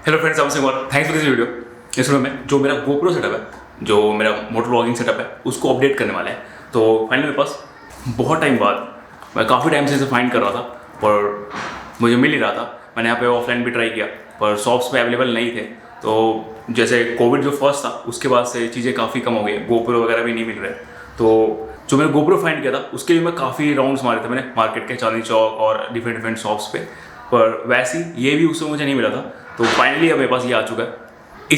Hello friends, I'm Singh और thanks for this video. इस video में जो मेरा GoPro सेटअप है, जो मेरा मोटर व्लॉगिंग सेटअप है, उसको अपडेट करने वाले हैं। तो फाइनली मेरे पास बहुत टाइम बाद, मैं काफ़ी टाइम से इसे फाइंड कर रहा था पर मुझे मिल नहीं रहा था। मैंने यहाँ पे ऑफलाइन भी ट्राई किया पर शॉप्स पे अवेलेबल नहीं थे। तो जैसे कोविड जो फर्स्ट था उसके बाद से चीज़ें काफ़ी कम हो गई, GoPro वगैरह भी नहीं मिल रहे। तो जो मैंने GoPro फाइंड किया था उसके लिए मैं काफ़ी राउंड्स मारे थे मैंने मार्केट के, चांदनी चौक और डिफरेंट शॉप्स पे, पर वैसे ही ये भी उसमें मुझे नहीं मिला था। तो फाइनली अब मेरे पास ये आ चुका है।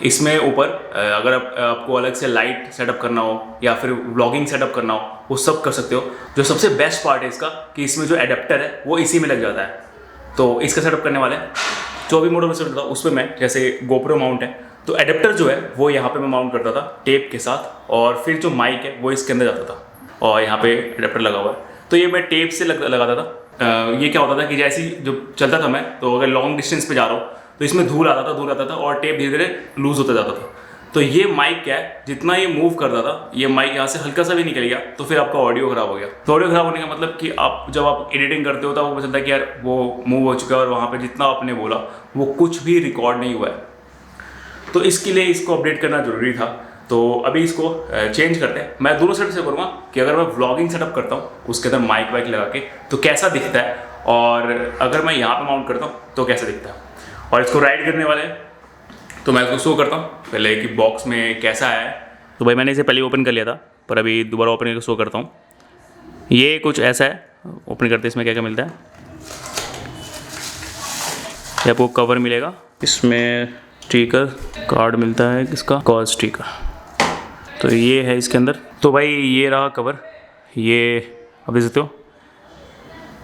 इसमें ऊपर अगर आपको अलग से लाइट सेटअप करना हो या फिर व्लॉगिंग सेटअप करना हो, वो सब कर सकते हो। जो सबसे बेस्ट पार्ट है इसका कि इसमें जो एडेप्टर है वो इसी में लग जाता है। तो इसका सेटअप करने वाले हैं। जो भी मॉडल सेटअप था उस पर मैं जैसे GoPro माउंट है तो एडेप्टर जो है वो यहाँ पे मैं माउंट करता था टेप के साथ, और फिर जो माइक है वो इसके अंदर जाता था और यहाँ पे एडेप्टर लगा हुआ है। तो ये मैं टेप से लगाता था। ये क्या होता था कि जैसे ही जब चलता था मैं, तो अगर लॉन्ग डिस्टेंस पे जा रहा हूँ तो इसमें धूल आता था और टेप धीरे धीरे लूज होता जाता था। तो ये माइक क्या है, जितना ये मूव करता था, ये माइक यहाँ से हल्का सा भी निकल गया तो फिर आपका ऑडियो खराब हो गया। तो ऑडियो खराब होने का मतलब कि आप जब आप एडिटिंग करते हो तो आपको पता चलता है कि यार वो मूव हो चुका है और वहाँ पे जितना आपने बोला वो कुछ भी रिकॉर्ड नहीं हुआ है। तो इसके लिए इसको अपडेट करना जरूरी था। तो अभी इसको चेंज करते हैं। मैं दोनों सेटअप से करूँगा कि अगर मैं व्लॉगिंग सेटअप करता हूँ उसके अंदर माइक वाइक लगा के तो कैसा दिखता है, और अगर मैं यहाँ पे माउंट करता हूँ तो कैसा दिखता है। और इसको राइड करने वाले हैं तो मैं इसको शो करता हूँ पहले कि बॉक्स में कैसा आया है। तो भाई मैंने इसे पहले ओपन कर लिया था पर अभी दोबारा ओपन करके शो करता हूँ। ये कुछ ऐसा है। ओपन करते इसमें क्या क्या मिलता है। ये आपको कवर मिलेगा, इसमें स्टिकर कार्ड मिलता है, इसका कॉल स्टिकर। तो ये है इसके अंदर। तो भाई ये रहा कवर। ये अब देख सकते हो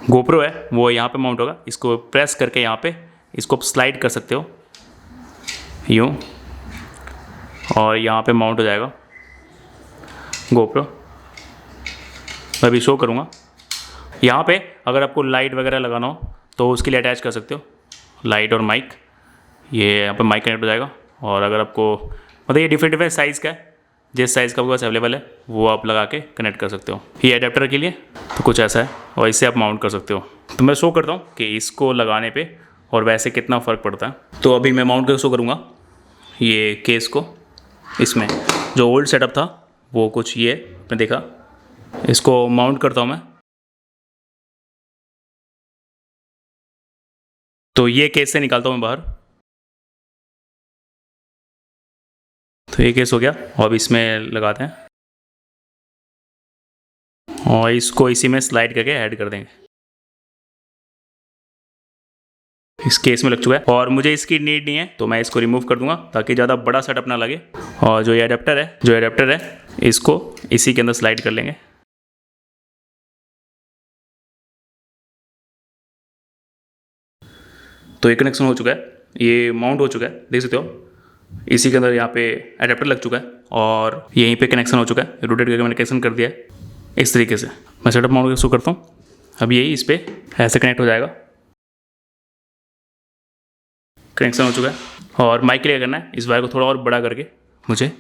GoPro है वो यहाँ पे माउंट होगा। इसको प्रेस करके यहाँ पे इसको स्लाइड कर सकते हो यूँ, और यहाँ पे माउंट हो जाएगा GoPro। मैं अभी शो करूँगा। यहाँ पे अगर आपको लाइट वगैरह लगाना हो तो उसके लिए अटैच कर सकते हो, लाइट और माइक। ये यहाँ पे माइक कनेक्ट हो जाएगा। और अगर आपको मतलब ये डिफरेंट साइज़ का है, जिस साइज़ का आपके पास अवेलेबल है वो आप लगा के कनेक्ट कर सकते हो। ये एडेप्टर के लिए तो कुछ ऐसा है और इससे आप माउंट कर सकते हो। तो मैं शो करता हूँ कि इसको लगाने पे और वैसे कितना फ़र्क पड़ता है। तो अभी मैं माउंट करके शो करूँगा ये केस को। इसमें जो ओल्ड सेटअप था वो कुछ ये आपने देखा। इसको माउंट करता हूँ मैं। तो ये केस से निकालता हूँ मैं बाहर। तो ये केस हो गया और अब इसमें लगाते हैं और इसको इसी में स्लाइड करके ऐड कर देंगे। इस केस में लग चुका है और मुझे इसकी नीड नहीं है तो मैं इसको रिमूव कर दूंगा ताकि ज़्यादा बड़ा सेटअप ना लगे। और जो एडेप्टर है इसको इसी के अंदर स्लाइड कर लेंगे। तो ये कनेक्शन हो चुका है, ये माउंट हो चुका है, देख सकते हो। इसी के अंदर यहाँ पे एडेप्टर लग चुका है और यहीं पे कनेक्शन हो चुका है। रोटेट करके मैंने कनेक्शन कर दिया है इस तरीके से। मैं सेटअप माउंट करके शो करता हूँ। अब यही इस पर ऐसे कनेक्ट हो जाएगा। कनेक्शन हो चुका है। और माइक के लिए करना है, इस वायर को थोड़ा और बड़ा करके मुझे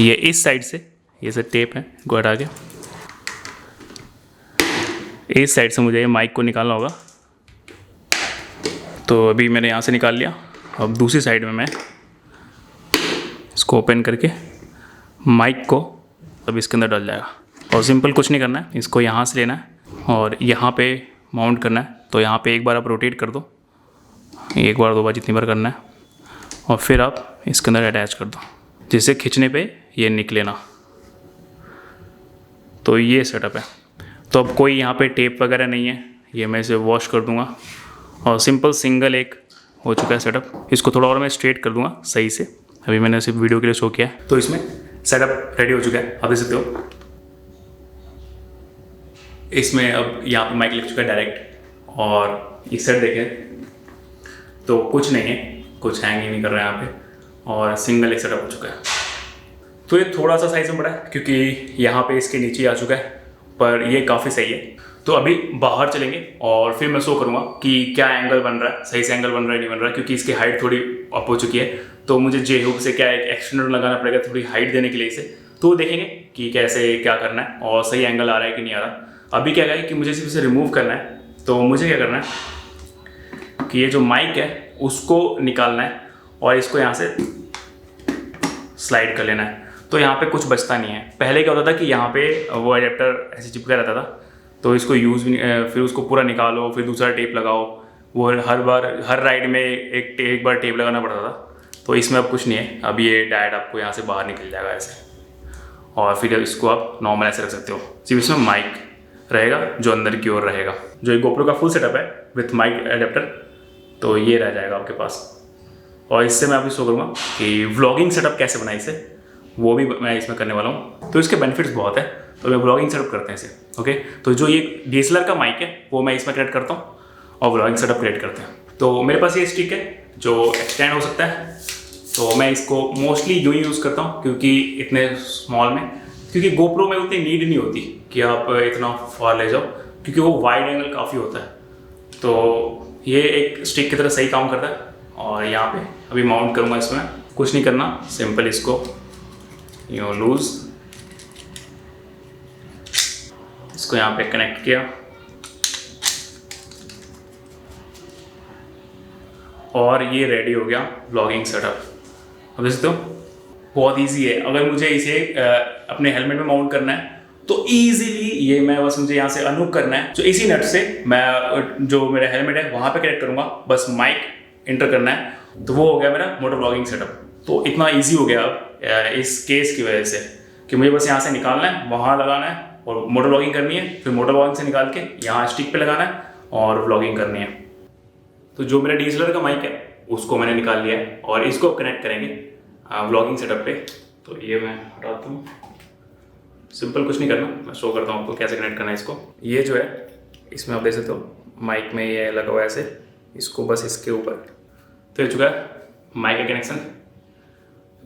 ये इस साइड से, ये से टेप है को हटा के इस साइड से मुझे ये माइक को निकालना होगा। तो अभी मैंने यहाँ से निकाल लिया। अब दूसरी साइड में मैं इसको ओपन करके माइक को अब इसके अंदर डाल जाएगा। और सिंपल कुछ नहीं करना है, इसको यहाँ से लेना है और यहाँ पे माउंट करना है। तो यहाँ पे एक बार आप रोटेट कर दो, एक बार दो बार जितनी बार करना है, और फिर आप इसके अंदर अटैच कर दो जिससे खींचने पे ये निकले ना। तो ये सेटअप है। तो अब कोई यहाँ पे टेप वगैरह नहीं है, ये मैं इसे वॉश कर दूँगा और सिंपल सिंगल एक हो चुका है सेटअप। इसको थोड़ा और मैं स्ट्रेट कर दूँगा सही से। अभी मैंने सिर्फ वीडियो के लिए शो किया है। तो इसमें सेटअप रेडी हो चुका है, आप देख सकते हो। इसमें अब यहाँ पे माइक लग चुका है डायरेक्ट, और इस साइड देखें तो कुछ नहीं है, कुछ हैंग ही नहीं कर रहा है यहाँ पे, और सिंगल एक सेटअप हो चुका है। तो ये थोड़ा सा साइज़ में बड़ा है क्योंकि यहाँ पे इसके नीचे आ चुका है, पर ये काफ़ी सही है। तो अभी बाहर चलेंगे और फिर मैं शो करूँगा कि क्या एंगल बन रहा है, सही से एंगल बन रहा है नहीं बन रहा है, क्योंकि इसकी हाइट थोड़ी अप हो चुकी है। तो मुझे जे हुक से क्या एक एक्सटेंडर लगाना पड़ेगा थोड़ी हाइट देने के लिए इसे। तो देखेंगे कि कैसे क्या करना है और सही एंगल आ रहा है कि नहीं आ रहा। अभी क्या है कि मुझे सिर्फ इसे रिमूव करना है। तो मुझे क्या करना है कि ये जो माइक है उसको निकालना है और इसको यहाँ से स्लाइड कर लेना है। तो यहाँ पे कुछ बचता नहीं है। पहले क्या होता था कि यहाँ पे वो एडेप्टर ऐसे चिपका रहता था, तो इसको यूज़ भी फिर उसको पूरा निकालो, फिर दूसरा टेप लगाओ, वो हर राइड में एक बार टेप लगाना पड़ता था। तो इसमें अब कुछ नहीं है, अब ये डायरेक्ट आपको यहाँ से बाहर निकल जाएगा ऐसे, और फिर इसको आप नॉर्मल ऐसे रख सकते हो। सिर्फ इसमें माइक रहेगा जो अंदर की ओर रहेगा, जो एक GoPro का फुल सेटअप है विथ माइक एडेप्टर, तो ये रह जाएगा आपके पास। और इससे मैं अभी शो करूँगा कि व्लॉगिंग सेटअप कैसे बनाए इसे, वो भी मैं इसमें करने वाला हूँ। तो इसके बेनिफिट्स बहुत है, तो मैं व्लॉगिंग सेटअप करते हैं इसे। ओके, तो जो ये DSLR का माइक है वो मैं इसमें कनेक्ट करता हूँ और व्लॉगिंग सेटअप क्रिएट करते हैं। तो मेरे पास ये स्टिक है जो एक्सटेंड हो सकता है, तो मैं इसको मोस्टली यूँ ही यूज़ करता हूँ क्योंकि इतने स्मॉल में, क्योंकि GoPro में उतनी नीड नहीं होती कि आप इतना फार ले जाओ, क्योंकि वो वाइड एंगल काफ़ी होता है। तो ये एक स्टिक की तरह सही काम करता है। और यहाँ पे अभी माउंट करूँगा, इसमें कुछ नहीं करना, सिंपल इसको यूँ लूज, इसको यहाँ पे कनेक्ट किया और ये रेडी हो गया व्लॉगिंग सेटअप। अब देख सकते हो बहुत इजी है। अगर मुझे इसे अपने हेलमेट में माउंट करना है तो इजीली ये मुझे यहाँ से अनहुक करना है, तो इसी नट से मैं जो मेरा हेलमेट है वहाँ पे कनेक्ट करूँगा, बस माइक इंटर करना है, तो वो हो गया मेरा मोटर व्लॉगिंग सेटअप। तो इतना ईजी हो गया अब इस केस की वजह से कि मुझे बस यहाँ से निकालना है, वहाँ लगाना है और मोटर व्लॉगिंग करनी है, फिर मोटर व्लॉगिंग से निकाल के यहाँ स्टिक पे लगाना है और व्लॉगिंग करनी है। तो जो मेरा DSLR का माइक है उसको मैंने निकाल लिया है और इसको कनेक्ट करेंगे व्लॉगिंग सेटअप पे। तो ये मैं हटाता हूँ, सिंपल कुछ नहीं करना, मैं शो करता हूँ आपको कैसे कनेक्ट करना है इसको। ये जो है इसमें आप देख सकते हो माइक में ये लगा हुआ है ऐसे, इसको बस इसके ऊपर तो ये चुका है माइक का कनेक्शन,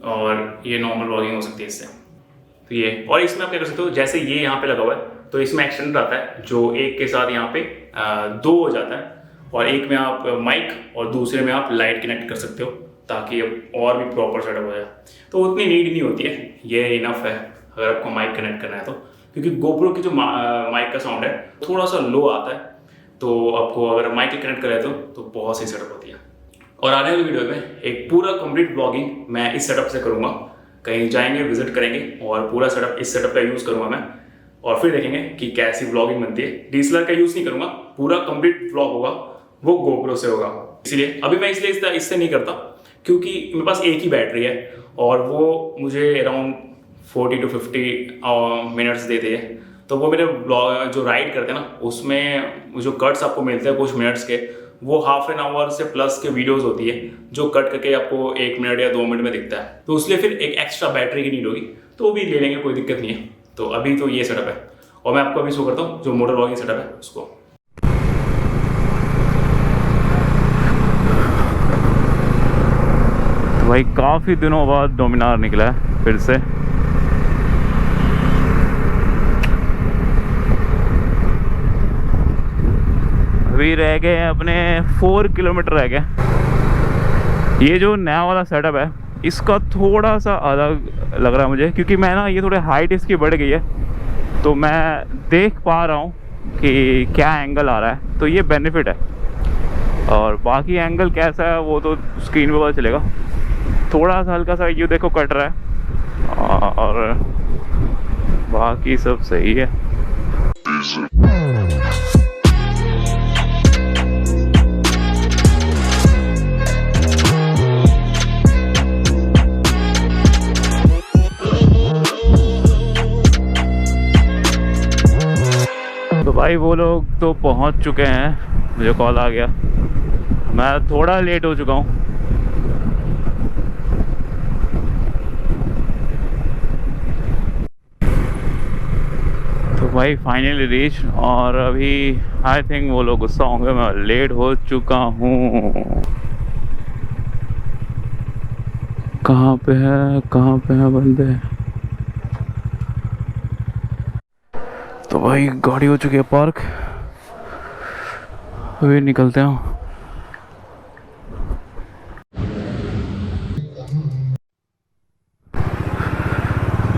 और ये नॉर्मल व्लॉगिंग हो सकती है इससे। तो ये, और इसमें आप क्या कर सकते हो, जैसे ये यहाँ पे लगा हुआ है तो इसमें एक्सटेंडर आता है जो एक के साथ यहाँ पे 2 हो जाता है, और एक में आप माइक और दूसरे में आप लाइट कनेक्ट कर सकते हो ताकि और भी प्रॉपर सेटअप हो जाए। तो उतनी नीड नहीं होती है, ये इनफ है अगर आपको माइक कनेक्ट करना है तो, क्योंकि GoPro की जो माइक का साउंड है थोड़ा सा लो आता है, तो आपको अगर माइक कनेक्ट कर लेते हो तो बहुत सही सेटअप होती है। और आने वाली वीडियो में एक पूरा कंप्लीट ब्लॉगिंग मैं इस सेटअप से करूँगा, कहीं जाएंगे विजिट करेंगे और पूरा सेटअप इस सेटअप का यूज़ करूँगा मैं, और फिर देखेंगे कि कैसी व्लॉगिंग बनती है। DSLR का यूज़ नहीं करूँगा, पूरा कंप्लीट व्लॉग होगा वो GoPro से होगा। इसलिए अभी मैं इससे नहीं करता क्योंकि मेरे पास एक ही बैटरी है और वो मुझे अराउंड 40 to 50 मिनट्स देती है। तो वो मेरे ब्लॉग जो राइड करते हैं ना उसमें जो कट्स आपको मिलते हैं कुछ मिनट्स के, वो हाफ एन आवर से प्लस के वीडियोस होती है जो कट करके आपको 1 मिनट या 2 मिनट में दिखता है। तो उसलिए फिर एक एक्स्ट्रा बैटरी की नीड होगी, तो वो भी ले लेंगे, कोई दिक्कत नहीं है। तो अभी तो ये सेटअप है, और मैं आपको अभी शो करता हूँ जो मोटर व्लॉगिंग सेटअप है उसको। तो भाई काफ़ी दिनों बाद डोमिनार निकला है फिर से। अभी रह गए हैं अपने 4 किलोमीटर रह गए। ये जो नया वाला सेटअप है इसका थोड़ा सा अलग लग रहा है मुझे, क्योंकि मैं ना ये थोड़े हाइट इसकी बढ़ गई है, तो मैं देख पा रहा हूँ कि क्या एंगल आ रहा है, तो ये बेनिफिट है। और बाकी एंगल कैसा है वो तो स्क्रीन पे पता चलेगा। थोड़ा सा हल्का सा यू देखो कट रहा है और बाकी सब सही है। तो भाई वो लोग तो पहुंच चुके हैं, मुझे कॉल आ गया, मैं थोड़ा लेट हो चुका हूँ। तो भाई फाइनली रीच, और अभी आई थिंक वो लोग गुस्सा होंगे, मैं लेट हो चुका हूँ। कहाँ पे है बंदे? तो भाई गाड़ी हो चुकी है पार्क, अभी निकलते हैं।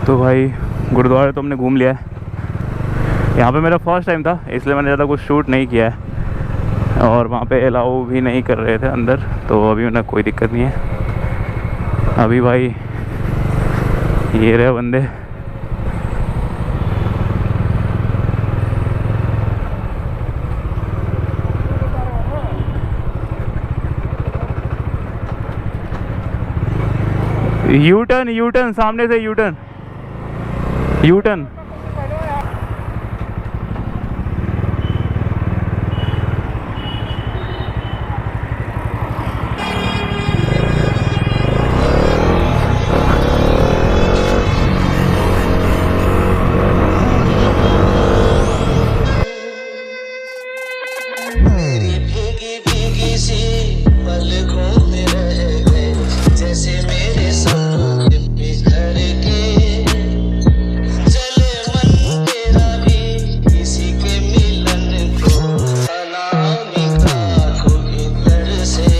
तो भाई गुरुद्वारे तो हमने घूम लिया है। यहाँ पे मेरा फर्स्ट टाइम था इसलिए मैंने ज़्यादा कुछ शूट नहीं किया है, और वहाँ पे अलाउ भी नहीं कर रहे थे अंदर, तो अभी उन्हें कोई दिक्कत नहीं है। अभी भाई ये रहे बंदे, यू टर्न सामने से यू टर्न। मेरी भीगी भीगी सी पलकों में रह गए, जैसे मेरे संग बिछड़ के चले मन तेरा भी किसी के मिलन को, अनामिका को भीतर से।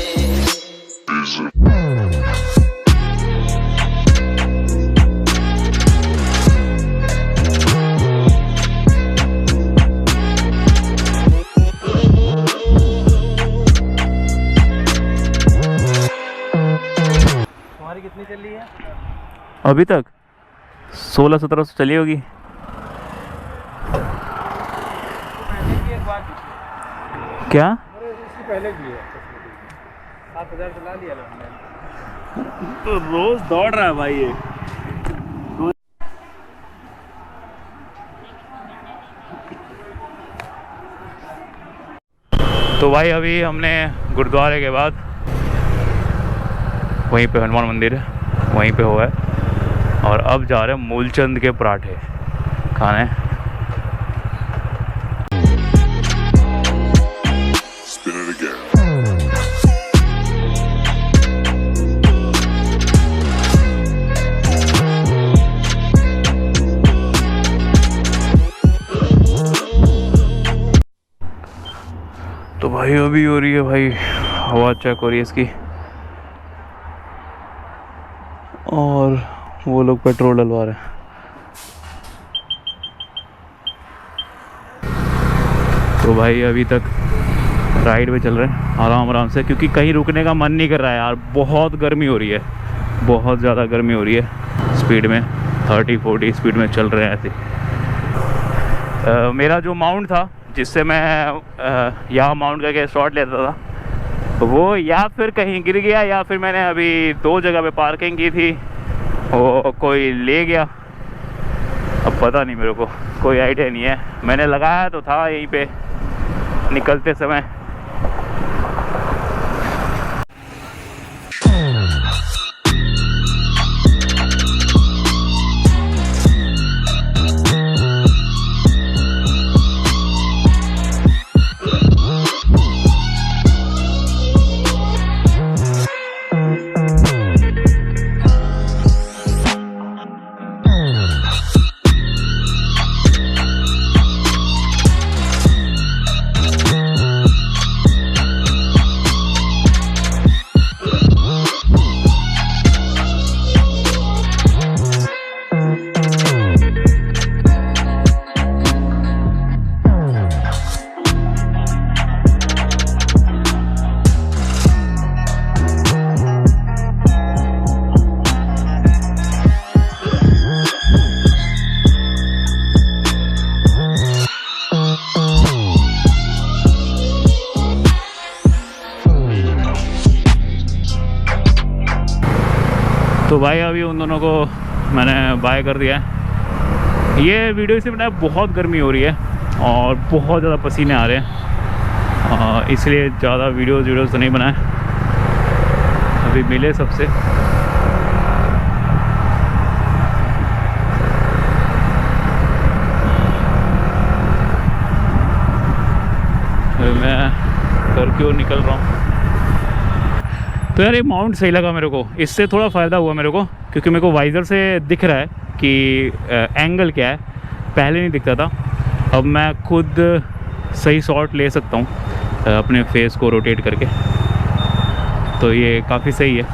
कितनी चल रही है अभी तक 1600-1700 चली होगी। पहले की एक बार क्या इसकी पहले की है 7000 चला लिया ना हमने। तो रोज दौड़ रहा है भाई ये। तो भाई अभी हमने गुरुद्वारे के बाद वहीं पे हनुमान मंदिर है, वहीं पे हुआ है, और अब जा रहे हैं मूलचंद के पराठे खाने। तो भाई अभी हो रही है भाई हवा चेक हो रही है इसकी, और वो लोग पेट्रोल डलवा रहे हैं। तो भाई अभी तक राइड पे चल रहे हैं आराम से, क्योंकि कहीं रुकने का मन नहीं कर रहा है यार। बहुत गर्मी हो रही है, बहुत ज़्यादा गर्मी हो रही है। स्पीड में 30-40 स्पीड में चल रहे हैं ऐसे। मेरा जो माउंट था जिससे मैं यहाँ माउंट करके शॉट लेता था, वो या फिर कहीं गिर गया या फिर मैंने अभी 2 जगह पे पार्किंग की थी, वो कोई ले गया। अब पता नहीं, मेरे को कोई आइडिया नहीं है। मैंने लगाया तो था यहीं पे निकलते समय। तो भाई अभी उन दोनों को मैंने बाय कर दिया है। ये वीडियो इसलिए बनाया, बहुत गर्मी हो रही है और बहुत ज़्यादा पसीने आ रहे हैं, इसलिए ज़्यादा वीडियोज़ तो नहीं बनाए। अभी मिले सबसे, मैं घर की ओर निकल रहा हूँ। तो यार ये माउंट सही लगा मेरे को, इससे थोड़ा फ़ायदा हुआ मेरे को, क्योंकि मेरे को वाइज़र से दिख रहा है कि एंगल क्या है, पहले नहीं दिखता था। अब मैं खुद सही शॉट ले सकता हूँ अपने फेस को रोटेट करके, तो ये काफ़ी सही है।